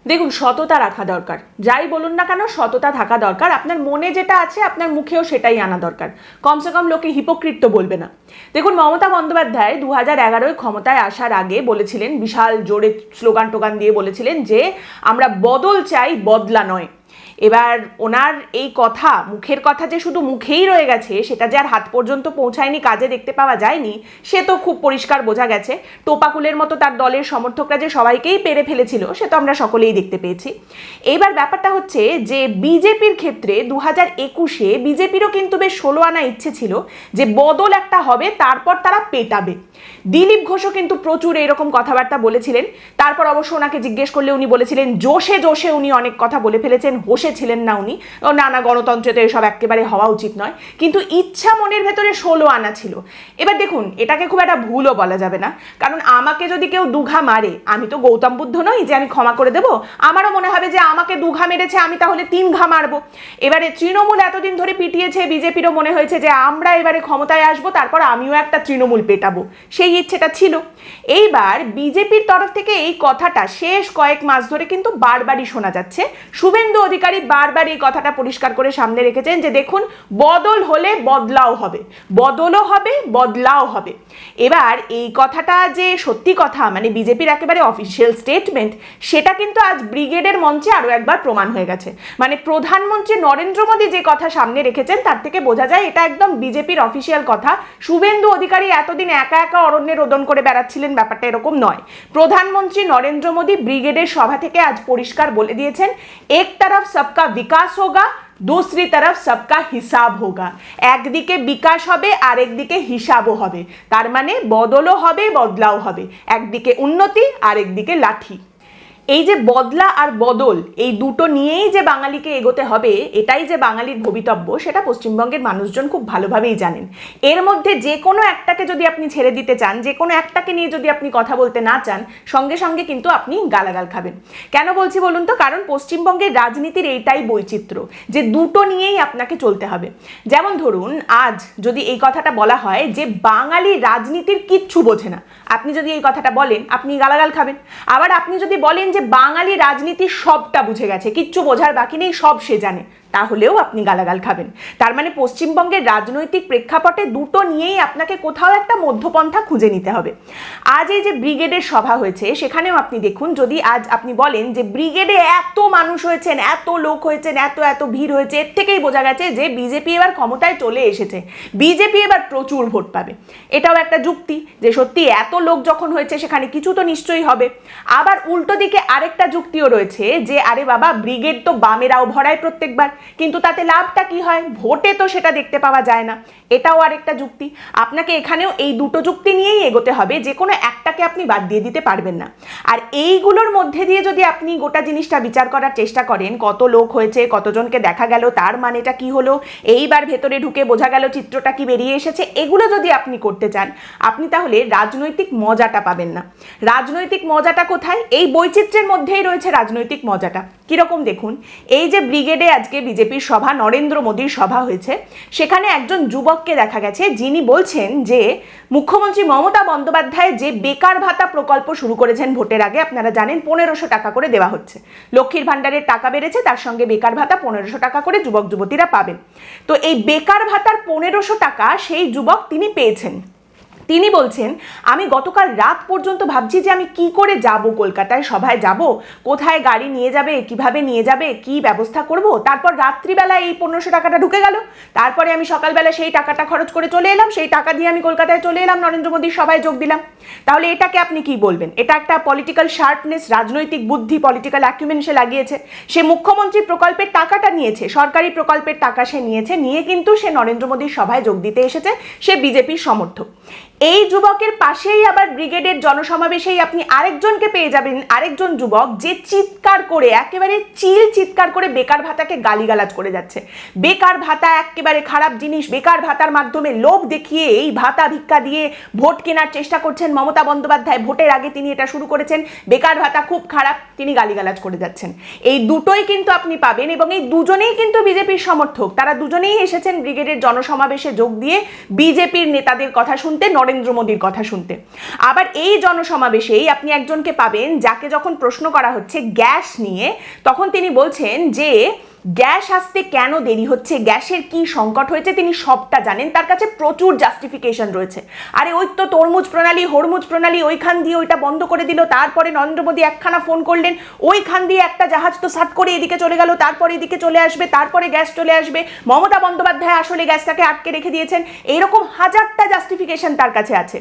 দেখুন, সততা রাখা দরকার। যাই বলুন না কেন, সততা থাকা দরকার। আপনার মনে যেটা আছে আপনার মুখেও সেটাই আনা দরকার। কমসে কম লোকে হিপোক্রিট তো বলবে না। দেখুন, মমতা বন্দ্যোপাধ্যায় 2011 ক্ষমতায় আসার আগে বলেছিলেন, বিশাল জোরে স্লোগান টোগান দিয়ে বলেছিলেন যে আমরা বদল চাই, বদলা নয়। এবার ওনার এই কথা, মুখের কথা যে শুধু মুখেই রয়ে গেছে, সেটা যে আর হাত পর্যন্ত পৌঁছায়নি, কাজে দেখতে পাওয়া যায়নি, সে তো খুব পরিষ্কার বোঝা গেছে। টোপাকুলের মতো তার দলের সমর্থকরা যে সবাইকেই পেরে ফেলেছিল, সে তো আমরা সকলেই দেখতে পেয়েছি। এইবার ব্যাপারটা হচ্ছে যে বিজেপির ক্ষেত্রে 2021-এ বিজেপিরও কিন্তু বেশ 16 আনা ইচ্ছে ছিল যে বদল একটা হবে, তারপর তারা পেটাবে। দিলীপ ঘোষও কিন্তু প্রচুর এরকম কথাবার্তা বলেছিলেন। তারপর অবশ্য ওনাকে জিজ্ঞেস করলে উনি বলেছিলেন জোশে জোশে উনি অনেক কথা বলে ফেলেছেন, হোশে ছিলেন না উনি। না, গণতন্ত্রে তো এসব একেবারে হওয়া উচিত নয়, কিন্তু ইচ্ছা মনের ভেতরে 16 আনা ছিল। এবার দেখুন, এটাকে খুব একটা ভুলও বলা যাবে না, কারণ আমাকে যদি কেউ দুঘা মারে, আমি তো গৌতম বুদ্ধ নই যে আমি ক্ষমা করে দেবো। আমারও মনে হবে যে আমাকে দুঘা মেরেছে, আমি তাহলে 3 ঘা মারবো। এবারে তৃণমূল এতদিন ধরে পিটিয়েছে, বিজেপিরও মনে হয়েছে যে আমরা এবারে ক্ষমতায় আসবো, তারপর আমিও একটা তৃণমূল পেটাবো, সেই ইচ্ছেটা ছিল। এইবার বিজেপির তরফ থেকে এই কথাটা শেষ কয়েক মাস ধরে কিন্তু বারবারই শোনা যাচ্ছে। শুভেন্দু অধিকারী বারবার এই কথাটা পরিষ্কার করে সামনে রেখেছেন যে দেখুন, বদল হলে বদলাও হবে, বদলও হবে, বদলাও হবে। এবার এই কথাটা যে সত্যি কথা, মানে বিজেপির একেবারে অফিসিয়াল স্টেটমেন্ট, সেটা কিন্তু আজ ব্রিগেডের মঞ্চে আরো একবার প্রমাণ হয়ে গেছে। মানে প্রধানমন্ত্রী নরেন্দ্র মোদী যে কথা সামনে রেখেছেন, তার থেকে বোঝা যায় এটা একদম বিজেপির অফিসিয়াল কথা। শুভেন্দু অধিকারী এতদিন একা একা অরণ্যে রোদন করে বেড়াচ্ছিলেন, ব্যাপারটা এরকম নয়। প্রধানমন্ত্রী নরেন্দ্র মোদী ব্রিগেডের সভা থেকে আজ পরিষ্কার বলে দিয়েছেন, এক তরফ সবকা বিকাশ হোগা, दूसरी तरफ सबका হিসাব হোগা। একদিকে বিকাশ হবে, আরেকদিকে হিসাবও হবে। তার মানে বদলও হবে, বদলাও হবে। একদিকে উন্নতি, আরেকদিকে লাঠি। এই যে বদলা আর বদল, এই দুটো নিয়েই যে বাঙালিকে এগোতে হবে, এটাই যে বাঙালির ভবিতব্য, সেটা পশ্চিমবঙ্গের মানুষজন খুব ভালোভাবেই জানেন। এর মধ্যে যে কোনো একটাকে যদি আপনি ছেড়ে দিতে চান, যে কোনো একটাকে নিয়ে যদি আপনি কথা বলতে না চান, সঙ্গে সঙ্গে কিন্তু আপনি গালাগাল খাবেন। কেন বলছি বলুন তো? কারণ পশ্চিমবঙ্গের রাজনীতির এইটাই বৈচিত্র্য, যে দুটো নিয়েই আপনাকে চলতে হবে। যেমন ধরুন, আজ যদি এই কথাটা বলা হয় যে বাঙালি রাজনীতির কিচ্ছু বোঝে না, আপনি যদি এই কথাটা বলেন, আপনি গালাগাল খাবেন। আবার আপনি যদি বলেন যে বাঙালি রাজনীতি সবটা বুঝে গেছে, কিচ্ছু বোঝার বাকি নেই, সব সে জানে, তাহলেও আপনি গালাগাল খাবেন। তার মানে পশ্চিমবঙ্গের রাজনৈতিক প্রেক্ষাপটে দুটো নিয়েই আপনাকে কোথাও একটা মধ্যপন্থা খুঁজে নিতে হবে। আজ এই যে ব্রিগেডের সভা হয়েছে, সেখানেও আপনি দেখুন, যদি আজ আপনি বলেন যে ব্রিগেডে এত মানুষ হয়েছেন, এত লোক হয়েছেন, এত এত ভিড় হয়েছে, এর থেকেই বোঝা গেছে যে বিজেপি এবার ক্ষমতায় চলে এসেছে, বিজেপি এবার প্রচুর ভোট পাবে। এটাও একটা যুক্তি যে সত্যি এত লোক যখন হয়েছে, সেখানে কিছু তো নিশ্চয়ই হবে। আবার উল্টো দিকে আরেকটা যুক্তিও রয়েছে যে আরে বাবা, ব্রিগেড তো বামেরাও ভরায় প্রত্যেকবার, কিন্তু তাতে লাভটা কি হয়? ভোটে তো সেটা দেখতে পাওয়া যায় না। এটাও আরেকটা যুক্তি। আপনাকে এখানেও এই দুটো যুক্তি নিয়েই এগোতে হবে, যে কোনো একটাকে আপনি বাদ দিয়ে দিতে পারবেন না। আর এইগুলোর মধ্যে দিয়ে যদি আপনি গোটা জিনিসটা বিচার করার চেষ্টা করেন, কত লোক হয়েছে, কতজনকে দেখা গেল, তার মানেটা কি হলো, এইবার ভেতরে ঢুকে বোঝা গেল চিত্রটা কি বেরিয়ে এসেছে, এগুলো যদি আপনি করতে চান, আপনি তাহলে রাজনৈতিক মজাটা পাবেন না। রাজনৈতিক মজাটা কোথায়? এই বৈচিত্র্যের মধ্যেই রয়েছে রাজনৈতিক মজাটা। কিরকম দেখুন, এই যে ব্রিগেডে আজকে বিজেপির সভা, নরেন্দ্র মোদীর সভা হয়েছে, সেখানে একজন যুবককে দেখা গেছে যিনি বলছেন যে মুখ্যমন্ত্রী মমতা বন্দ্যোপাধ্যায় যে বেকার ভাতা প্রকল্প শুরু করেছেন ভোটের আগে, আপনারা জানেন 1500 টাকা করে দেওয়া হচ্ছে। লক্ষ্মীর ভাণ্ডারের টাকা বেড়েছে, তার সঙ্গে বেকার ভাতা 1500 টাকা করে যুবক যুবতীরা পাবেন। তো এই বেকার ভাতার 1500 টাকা সেই যুবক তিনি পেয়েছেন। তিনি বলছেন, আমি গতকাল রাত পর্যন্ত ভাবছি যে আমি কি করে যাব, কলকাতায় সভায় যাব, কোথায় গাড়ি নিয়ে যাবে, কিভাবে নিয়ে যাবে, কি ব্যবস্থা করব। তারপর রাত্রিবেলা এই 1500 টাকাটা ঢুকে গেল, তারপরে আমি সকালবেলা সেই টাকাটা খরচ করে চলে এলাম, সেই টাকা দিয়ে আমি কলকাতায় চলে এলাম, নরেন্দ্র মোদীর সভায় যোগ দিলাম। তাহলে এটাকে আপনি কি বলবেন? এটা একটা পলিটিক্যাল শার্পনেস, রাজনৈতিক বুদ্ধি, পলিটিক্যাল অ্যাকুমেন্ট সে লাগিয়েছে। সে মুখ্যমন্ত্রী প্রকল্পের টাকাটা নিয়েছে, সরকারি প্রকল্পের টাকা সে নিয়েছে, নিয়ে কিন্তু সে নরেন্দ্র মোদীর সভায় যোগ দিতে এসেছে, সে বিজেপির সমর্থক। এই যুবকের পাশেই আবার ব্রিগেডের জনসমাবেশেই আপনি আরেকজনকে পেয়ে যাবেন, আরেকজন যুবক যে চিৎকার করে, একেবারে চিৎকার করে বেকার ভাতাকে গালিগালাজ করে যাচ্ছে। বেকার ভাতা একেবারে খারাপ জিনিস, বেকার ভাতার মাধ্যমে লোভ দেখিয়ে এই ভাতা ভিক্ষা দিয়ে ভোট কেনার চেষ্টা করছেন মমতা বন্দ্যোপাধ্যায়। ভোটের আগে তিনি এটা শুরু করেছেন, বেকার ভাতা খুব খারাপ, তিনি গালিগালাজ করে যাচ্ছেন। এই দুটোই কিন্তু আপনি পাবেন, এবং এই দুজনেই কিন্তু বিজেপির সমর্থক। তারা দুজনেই এসেছেন ব্রিগেডের জনসমাবেশে যোগ দিয়ে বিজেপির নেতাদের কথা শুনতে, শুনতে, নরেন্দ্র মোদীর কথা শুনতে। আবার এই জনসমাবেশেই আপনি একজনকে পাবেন যাকে যখন প্রশ্ন করা হচ্ছে গ্যাস নিয়ে, তখন তিনি বলছেন যে গ্যাস আসতে কেন দেরি হচ্ছে, গ্যাসের কি সংকট হয়েছে তিনি সবটা জানেন, তার কাছে প্রচুর জাস্টিফিকেশন রয়েছে। আরে ওই তো তরমুজ প্রণালী, হরমুজ প্রণালী, ওইখান দিয়ে ওইটা বন্ধ করে দিল, তারপরে নরেন্দ্র মোদী একখানা ফোন করলেন, ওইখান দিয়ে একটা জাহাজ তো সাট করে এদিকে চলে গেল, তারপরে এদিকে চলে আসবে, তারপরে গ্যাস চলে আসবে, মমতা বন্দ্যোপাধ্যায় আসলে গ্যাসটাকে আটকে রেখে দিয়েছেন। এইরকম হাজারটা জাস্টিফিকেশন তার কাছে আছে।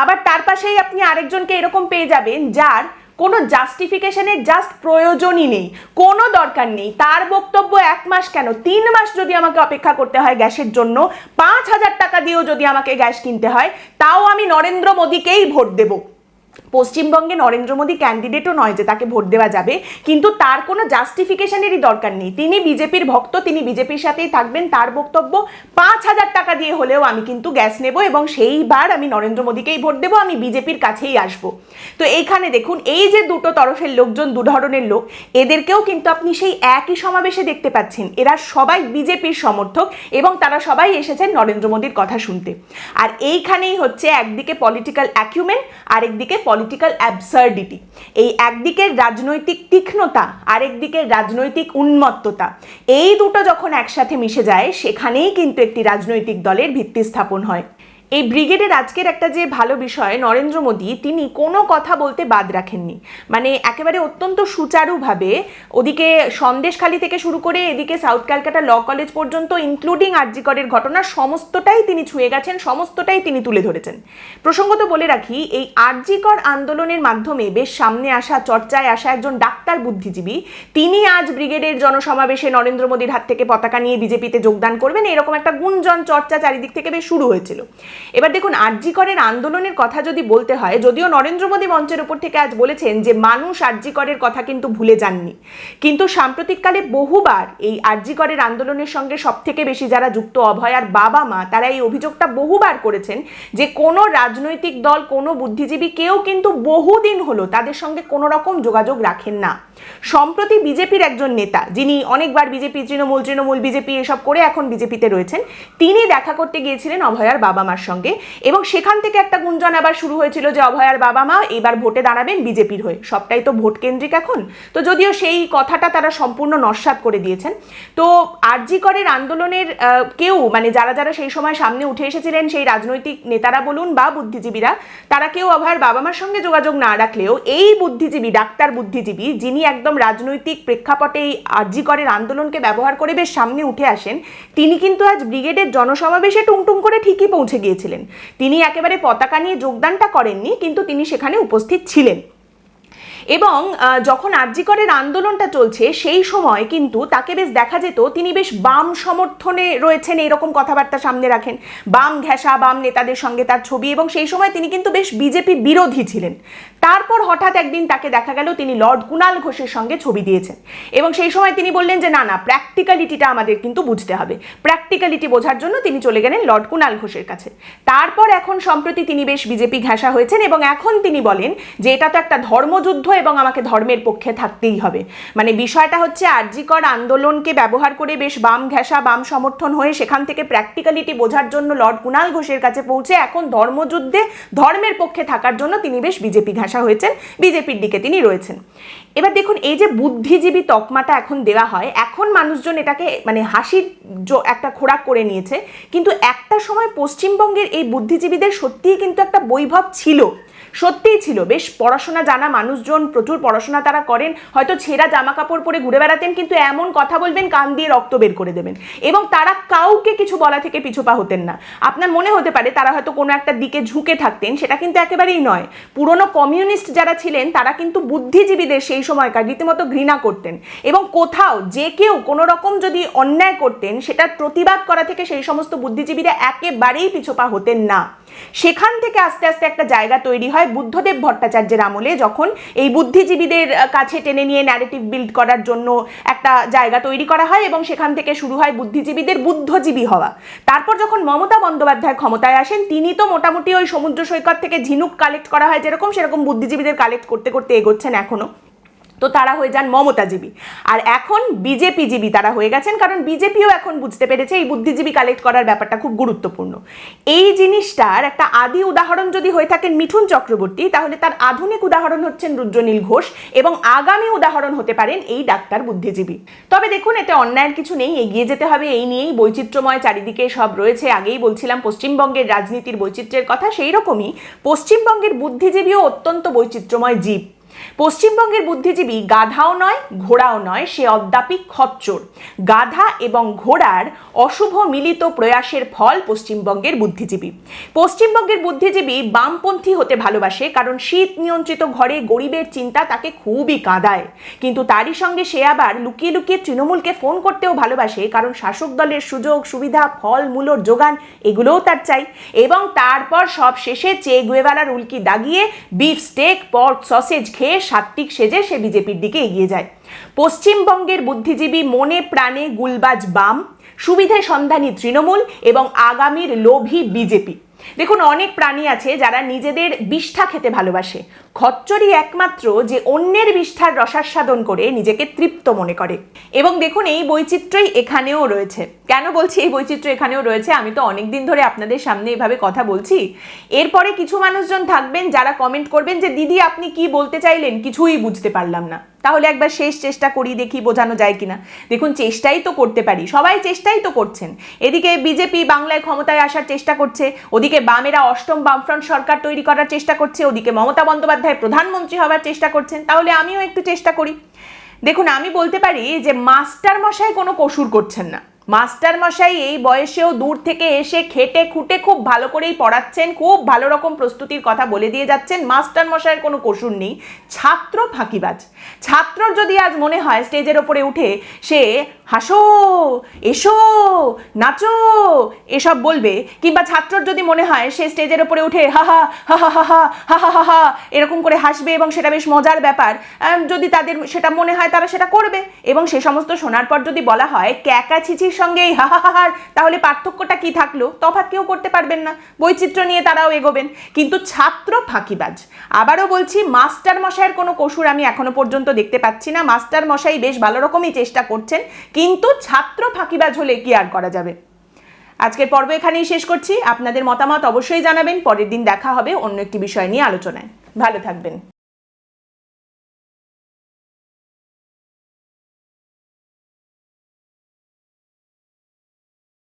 আবার তার পাশেই আপনি আরেকজনকে এরকম পেয়ে যাবেন যার কোনো জাস্টিফিকেশনের জাস্ট প্রয়োজনই নেই, কোনো দরকার নেই। তার বক্তব্য 1 মাস কেন 3 মাস যদি আমাকে অপেক্ষা করতে হয় গ্যাসের জন্য, 5,000 টাকা দিয়েও যদি আমাকে গ্যাস কিনতে হয়, তাও আমি নরেন্দ্র মোদীকেই ভোট দেব। পশ্চিমবঙ্গে নরেন্দ্র মোদী ক্যান্ডিডেটও নয় যে তাকে ভোট দেওয়া যাবে, কিন্তু তার কোনো জাস্টিফিকেশনেরই দরকার নেই। তিনি বিজেপির ভক্ত, তিনি বিজেপির সাথেই থাকবেন। তার বক্তব্য 5,000 টাকা দিয়ে হলেও আমি কিন্তু গ্যাস নেব এবং সেইবার আমি নরেন্দ্র মোদীকেই ভোট দেবো, আমি বিজেপির কাছেই আসব। তো এইখানে দেখুন, এই যে দুটো তরফের লোকজন, দু ধরনের লোক, এদেরকেও কিন্তু আপনি সেই একই সমাবেশে দেখতে পাচ্ছেন। এরা সবাই বিজেপির সমর্থক এবং তারা সবাই এসেছেন নরেন্দ্র মোদীর কথা শুনতে। আর এইখানেই হচ্ছে একদিকে পলিটিক্যাল অ্যাকিউমেন, আরেকদিকে পলিটিক্যাল অ্যাবসার্ডিটি। এই একদিকের রাজনৈতিক তীক্ষ্ণতা, আরেকদিকের রাজনৈতিক উন্মত্ততা, এই দুটো যখন একসাথে মিশে যায়, সেখানেই কিন্তু একটি রাজনৈতিক দলের ভিত্তি স্থাপন হয়। এই ব্রিগেডের আজকের একটা যে ভালো বিষয়, নরেন্দ্র মোদী তিনি কোনো কথা বলতে বাদ রাখেননি। মানে একেবারে অত্যন্ত সুচারুভাবে ওদিকে সন্দেশখালি থেকে শুরু করে এদিকে সাউথ ক্যালকাটা ল কলেজ পর্যন্ত, ইনক্লুডিং আরজি করের ঘটনা, সমস্তটাই তিনি ছুঁয়ে গেছেন, সমস্তটাই তিনি তুলে ধরেছেন। প্রসঙ্গত বলে রাখি, এই আরজি কর আন্দোলনের মাধ্যমে বেশ সামনে আসা, চর্চায় আসা একজন ডাক্তার বুদ্ধিজীবী, তিনি আজ ব্রিগেডের জনসমাবেশে নরেন্দ্র মোদীর হাত থেকে পতাকা নিয়ে বিজেপিতে যোগদান করবেন, এরকম একটা গুঞ্জন চর্চা চারিদিক থেকে বেশ শুরু হয়েছিল। এবার দেখুন, আরজি করের আন্দোলনের কথা যদি বলতে হয়, যদিও নরেন্দ্র মোদী মঞ্চের উপর থেকে আজ বলেছেন যে মানুষ আরজি করের কথা কিন্তু ভুলে যাননি, কিন্তু সাম্প্রতিককালে বহুবার এই আরজি করের আন্দোলনের সঙ্গে সব থেকে বেশি যারা যুক্ত, অভয়ার বাবা মা, তারা এই অভিযোগটা বহুবার করেছেন যে কোনো রাজনৈতিক দল, কোনো বুদ্ধিজীবী কেউ কিন্তু বহুদিন হলো তাদের সঙ্গে কোনো রকম যোগাযোগ রাখেন না। সম্প্রতি বিজেপির একজন নেতা, যিনি অনেকবার বিজেপি, তৃণমূল বিজেপি এসব করে এখন বিজেপিতে রয়েছেন, তিনি দেখা করতে গিয়েছিলেন অভয়ার বাবা মার সঙ্গে, এবং সেখান থেকে একটা গুঞ্জন আবার শুরু হয়েছিল যে অভয়ার বাবা মা এবার ভোটে দাঁড়াবেন বিজেপির হয়ে। সবটাই তো ভোট কেন্দ্রিক এখন, তো যদিও সেই কথাটা তারা সম্পূর্ণ নস্যাৎ করে দিয়েছেন। তো আরজি করের আন্দোলনের কেউ, মানে যারা যারা সেই সময় সামনে উঠে এসেছিলেন, সেই রাজনৈতিক নেতারা বলুন বা বুদ্ধিজীবীরা, তারা কেউ অভয়ার বাবা মার সঙ্গে যোগাযোগ না রাখলেও এই বুদ্ধিজীবী, ডাক্তার বুদ্ধিজীবী, যিনি একদম রাজনৈতিক প্রেক্ষাপটে এই আরজি করের আন্দোলনকে ব্যবহার করে বেশ সামনে উঠে আসেন, তিনি কিন্তু আজ ব্রিগেডের জনসমাবেশে টুংটুং করে ঠিকই পৌঁছে গিয়েছিলেন। তিনি একেবারে পতাকা নিয়ে যোগদানটা করেননি, কিন্তু তিনি সেখানে উপস্থিত ছিলেন। এবং যখন আরজি করের আন্দোলনটা চলছে সেই সময় কিন্তু তাকে বেশ দেখা যেত তিনি বেশ বাম সমর্থনে রয়েছেন, এইরকম কথাবার্তা সামনে রাখেন, বাম ঘেঁষা, বাম নেতাদের সঙ্গে তার ছবি, এবং সেই সময় তিনি কিন্তু বেশ বিজেপি বিরোধী ছিলেন। তারপর হঠাৎ একদিন তাকে দেখা গেল তিনি লর্ড কুণাল ঘোষের সঙ্গে ছবি দিয়েছেন, এবং সেই সময় তিনি বললেন যে না না, প্র্যাকটিক্যালিটিটা আমাদের কিন্তু বুঝতে হবে। প্র্যাকটিক্যালিটি বোঝার জন্য তিনি চলে গেলেন লর্ড কুণাল ঘোষের কাছে। তারপর এখন সম্প্রতি তিনি বেশ বিজেপি ঘেঁষা হয়েছেন, এবং এখন তিনি বলেন যে এটা তো একটা ধর্মযুদ্ধ এবং আমাকে ধর্মের পক্ষে থাকতেই হবে। মানে বিষয়টা হচ্ছে আরজি কর আন্দোলনকে ব্যবহার করে বেশ বাম ঘেঁষা, বাম সমর্থন হয়ে সেখান থেকে প্র্যাকটিক্যালিটি বোঝার জন্য লর্ড কুণাল ঘোষের কাছে পৌঁছে এখন ধর্মযুদ্ধে ধর্মের পক্ষে থাকার জন্য তিনি বেশ বিজেপি ঘেঁষা হয়েছেন, বিজেপির দিকে তিনি রয়েছেন। এবার দেখুন, এই যে বুদ্ধিজীবী তকমাটা এখন দেওয়া হয়, এখন মানুষজন এটাকে মানে হাসির একটা খোরাক করে নিয়েছে, কিন্তু একটা সময় পশ্চিমবঙ্গের এই বুদ্ধিজীবীদের সত্যিই কিন্তু একটা বৈভব ছিল, সত্যিই ছিল। বেশ পড়াশোনা জানা মানুষজন, প্রচুর পড়াশোনা তারা করেন, হয়তো ছেঁড়া জামা কাপড় পরে ঘুরে বেড়াতেন, কিন্তু এমন কথা বলবেন কান দিয়ে রক্ত বের করে দেবেন, এবং তারা কাউকে কিছু বলা থেকে পিছুপা হতেন না। আপনার মনে হতে পারে তারা হয়তো কোনো একটা দিকে ঝুঁকে থাকতেন, সেটা কিন্তু একেবারেই নয়। পুরনো কমিউনিস্ট যারা ছিলেন তারা কিন্তু বুদ্ধিজীবীদের সেই সময়কার রীতিমতো ঘৃণা করতেন, এবং কোথাও যে কেউ কোনো রকম যদি অন্যায় করতেন সেটার প্রতিবাদ করা থেকে সেই সমস্ত বুদ্ধিজীবীরা একেবারেই পিছুপা হতেন না। সেখান থেকে আস্তে আস্তে একটা জায়গা তৈরি হয় বুদ্ধদেব ভট্টাচার্যের আমলে, যখন এই বুদ্ধিজীবীদের কাছে টেনে নিয়ে ন্যারেটিভ বিল্ড করার জন্য একটা জায়গা তৈরি করা হয়, এবং সেখান থেকে শুরু হয় বুদ্ধিজীবীদের বুদ্ধজীবী হওয়া। তারপর যখন মমতা বন্দ্যোপাধ্যায় ক্ষমতায় আসেন, তিনি তো মোটামুটি ওই সমুদ্র সৈকত থেকে ঝিনুক কালেক্ট করা হয় যেরকম, সেরকম বুদ্ধিজীবীদের কালেক্ট করতে করতে এগোচ্ছেন এখনো। তো তারা হয়ে যান মমতাজীবী। আর এখন বিজেপিজীবী তারা হয়ে গেছেন, কারণ বিজেপিও এখন বুঝতে পেরেছে এই বুদ্ধিজীবী কালেক্ট করার ব্যাপারটা খুব গুরুত্বপূর্ণ। এই জিনিসটার একটা আদি উদাহরণ যদি হয়ে থাকেন মিঠুন চক্রবর্তী, তাহলে তার আধুনিক উদাহরণ হচ্ছেন রুদ্রনীল ঘোষ, এবং আগামী উদাহরণ হতে পারেন এই ডাক্তার বুদ্ধিজীবী। তবে দেখুন, এতে অন্যায়ের কিছু নেই, এগিয়ে যেতে হবে এই নিয়েই, বৈচিত্র্যময় চারিদিকে সব রয়েছে। আগেই বলছিলাম পশ্চিমবঙ্গের রাজনীতির বৈচিত্র্যের কথা, সেই রকমই পশ্চিমবঙ্গের বুদ্ধিজীবীও অত্যন্ত বৈচিত্র্যময় জীব। পশ্চিমবঙ্গের বুদ্ধিজীবী গাধাও নয়, ঘোড়াও নয়, সে অদ্যাপি খচ্চর। গাধা এবং ঘোড়ার অশুভ মিলিত প্রয়াসের ফল পশ্চিমবঙ্গের বুদ্ধিজীবী। পশ্চিমবঙ্গের বুদ্ধিজীবী বামপন্থী হতে ভালোবাসে, কারণ শীত নিয়ন্ত্রিত ঘরে গরিবের চিন্তা তাকে খুবই কাঁদায়। কিন্তু তারই সঙ্গে সে আবার লুকিয়ে লুকিয়ে তৃণমূলকে ফোন করতেও ভালোবাসে, কারণ শাসক দলের সুযোগ সুবিধা, ফল মূলর যোগান, এগুলোও তার চাই। এবং তারপর সব শেষে চে গুয়েভারার উল্কি দাগিয়ে বিফ স্টেক, পর্ক সসেজ খেয়ে সাত্ত্বিক সেজে সে বিজেপির দিকে এগিয়ে যায়। পশ্চিমবঙ্গের বুদ্ধিজীবী মনে প্রাণে গুলবাজ বাম, সুবিধে সন্ধানী তৃণমূল এবং আগামীর লোভী বিজেপি। দেখুন, অনেক প্রাণী আছে যারা নিজেদের বিষ্ঠা খেতে ভালোবাসে, খচ্চরই একমাত্র যে অন্যের বিষ্ঠার রসাস্বাদন করে নিজেকে তৃপ্ত মনে করে। এবং দেখুন, এই বৈচিত্র্যই এখানেও রয়েছে। কেন বলছি এই বৈচিত্র্য এখানেও রয়েছে? আমি তো অনেকদিন ধরে আপনাদের সামনে এভাবে কথা বলছি। এরপরে কিছু মানুষজন থাকবেন যারা কমেন্ট করবেন যে দিদি আপনি কি বলতে চাইলেন, কিছুই বুঝতে পারলাম না। তাহলে একবার শেষ চেষ্টা করি, দেখি বোঝানো যায় কিনা। দেখুন, চেষ্টাই তো করতে পারি, সবাই চেষ্টাই তো করছেন। এদিকে বিজেপি বাংলায় ক্ষমতায় আসার চেষ্টা করছে, ওদিকে বামেরা অষ্টম বামফ্রন্ট সরকার তৈরি করার চেষ্টা করছে, ওদিকে মমতা বন্দ্যোপাধ্যায় প্রধানমন্ত্রী হওয়ার চেষ্টা করছেন। তাহলে আমিও একটু চেষ্টা করি। দেখুন, আমি বলতে পারি যে মাস্টার মশাই কোনো কসুর করছেন না। মাস্টার মশাই এই বয়সেও দূর থেকে এসে খেটে খুঁটে খুব ভালো করেই পড়াচ্ছেন, খুব ভালো রকম প্রস্তুতির কথা বলে দিয়ে যাচ্ছেন। মাস্টার মশাইয়ের কোনো কসুর নেই। ছাত্র ফাঁকিবাজ। ছাত্রর যদি আজ মনে হয় স্টেজের ওপরে উঠে সে হাসো, এসো, নাচো এসব বলবে, কিংবা ছাত্রর যদি মনে হয় সে স্টেজের ওপরে উঠে হা হা হা হা হা হা হা হা হা এরকম করে হাসবে এবং সেটা বেশ মজার ব্যাপার, যদি তাদের সেটা মনে হয় তারা সেটা করবে। এবং সে সমস্ত শোনার পর যদি বলা হয় ক্যাকা ছিচির সঙ্গে এই হা হা হা হার, তাহলে পার্থক্যটা কি থাকলো? তফাৎ কেউ করতে পারবেন না, বৈচিত্র্য নিয়ে তারাও এগোবেন। কিন্তু ছাত্র ফাঁকিবাজ। আবারও বলছি, মাস্টার মশাইয়ের কোনো কসুর আমি এখনো পর্যন্ত দেখতে পাচ্ছি না। মাস্টার মশাই বেশ ভালো রকমই চেষ্টা করছেন, কিন্তু ছাত্র ফাঁকিবাজ হলে কি আর করা যাবে। আজকের পর্ব এখানেই শেষ করছি। আপনাদের মতামত অবশ্যই জানাবেন। পরের দিন দেখা হবে অন্য একটি বিষয় নিয়ে আলোচনায়। ভালো থাকবেন।